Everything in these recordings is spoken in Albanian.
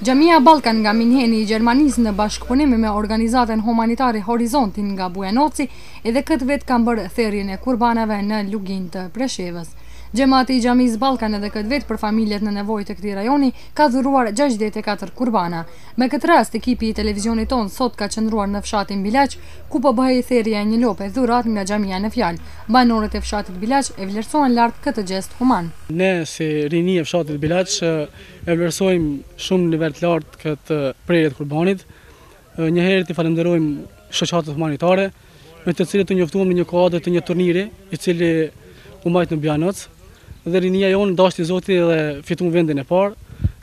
Xhamia Ballkan nga Minheni i Gjermanisë në bashkëpunim me organizatën humanitare Horizontin nga Bujanoci edhe këtë vit kanë bërë therrjen e kurbanave në Lugin të Preshevës. Xhamati i Xhamisë Ballkan edhe këtë vit për familjet në nevojë të këtij rajoni ka dhuruar 64 kurbana. Me këtë rast ekipi i televizionit ton sot ka qëndruar në fshatin Bilaç, ku po bëhej thirrja e një lope dhurat nga xhamia në fjalë. Banorët e fshatit Bilaç e vlerësojnë lart këtë gjest human. Ne si rini e fshatit Bilaç e vlerësojmë shumë në nivel të lartë këtë prerje të kurbanit. Njëherë i falenderojmë shoqatët humanitare, me të cilët të njoftuam në një kuadër të një turniri, i cili u majt në Bujanoc. Dhe rinia jonë dashti Zoti dhe fituam vendin e parë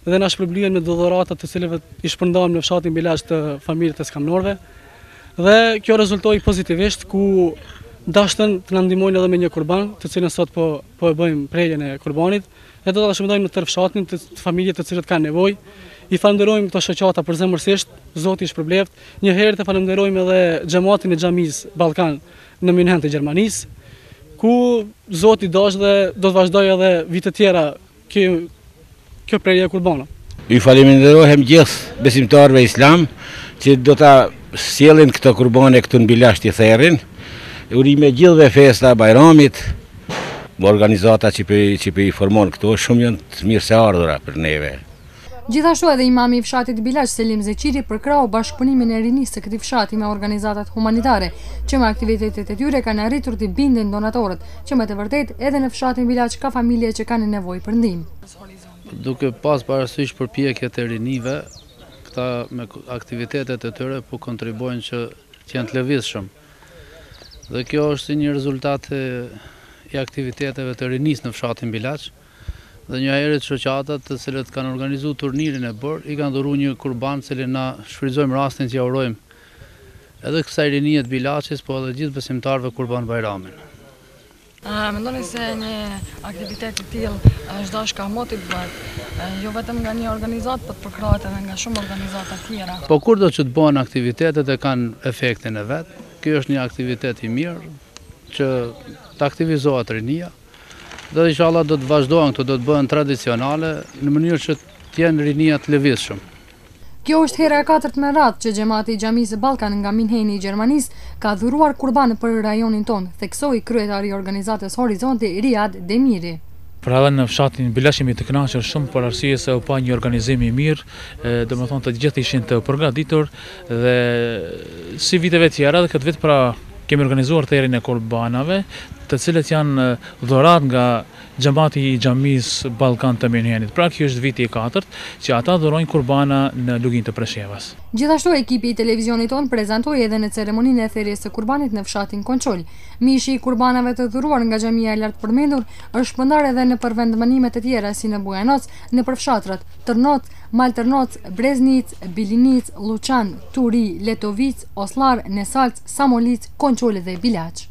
dhe na shpërblyen me dhuratat të cilave i shpërndam në fshatin Bilaç të familjet e skamnorëve. Dhe kjo rezultoi pozitivisht, ku dashtën të na ndihmojnë edhe me një kurban, të cilën sot po e bëjmë prerjen e kurbanit. Ne do ta shpërndajmë në tërë fshatin të familjet të cilët kanë nevojë. I falenderojmë këto shoqata përzemërsisht, Zoti i shpërbleft. Njëherë të falenderojmë edhe xhamatin e Xhamisë Ballkan në Minhen të Gjermanisë, ku Zoti dash dhe do të vazhdojë edhe vite tjera kjo prerje e kurbana. Ju falenderojmë gjithë besimtarëve islam që do ta sjellin këto kurbane këtu në Bilaç të therrin. Urime gjithëve festa Bajramit, organizata që po i formon këtu shumë janë të mirë se ardhura për neve. Gjithashtu edhe imami i fshatit Bilaç Selim Zeqiri përkrau bashkëpunimin e rinisë së këtij fshati me organizatat humanitare, që me aktivitetet e tyre kanë arritur të bindin donatorët, që me të vërtet edhe në fshatin Bilaç ka familje që kanë nevojë për ndihmë. Duke pas parasysh përpjekjet e rinive, këta me aktivitetet e tyre po kontribuojnë që të janë të lëvizshëm. Dhe kjo është një rezultat i aktiviteteve të rinisë në fshatin Bilaç. Dhe një herët shoqatat të cilët kanë organizuar turnirin e bërë, i kanë dhuruar një kurban, cilin na shfrytëzojmë rastin që ja urojmë edhe kësaj rinie të Bilaçit, po edhe gjithë besimtarëve Kurban Bajramin. Mendoni se një aktivitet i tillë është dashka motivuar, jo vetëm nga një organizat, por përkrahet edhe nga shumë organizata tjera. Po kurdo që të bëhen aktivitetet e kanë efektin e vet. Ky është një aktivitet i mirë që të aktivizohet rinia. Dhe inshallah do të vazhdojnë këto, do të bëhen tradicionale në mënyrë që të jenë rinia të lëvizshëm. Kjo është hera e katërt me radhë që xhamati i Xhamisë Ballkan nga Minheni i Gjermanisë ka dhuruar kurban për rajonin tonë, theksoi kryetari i organizatës Horizonti Riad Demiri. Pra edhe në fshatin Bilaç jemi të kënaqur shumë për arsye se u pa një organizim i mirë, domethënë të gjithë ishin të përgatitur dhe si viteve tjera dhe këtë vit pra kemi organizuar thirrjen e kurbanave, të cilët janë dhurat nga xhamati i Xhamisë Ballkan të Minhenit. Pra ky është viti i katërt që ata dhurojnë kurbana në Lugin të Preshevës. Gjithashtu ekipi i televizionit ton prezantoi edhe në ceremoninë e thirrjes së kurbanit në fshatin Konçol. Mishi i kurbanave të dhuruar nga xhamia e lartë përmendur është shpërndar edhe në përvendëmërimet e tjera si në Bujanoc, në përfshatrat Tërnoc, Maltërnoc, Breznic, Bilinic, Luçan, Turi, Letovic, Oslar, Nesalc, Samolic, Konçol dhe Bilaç.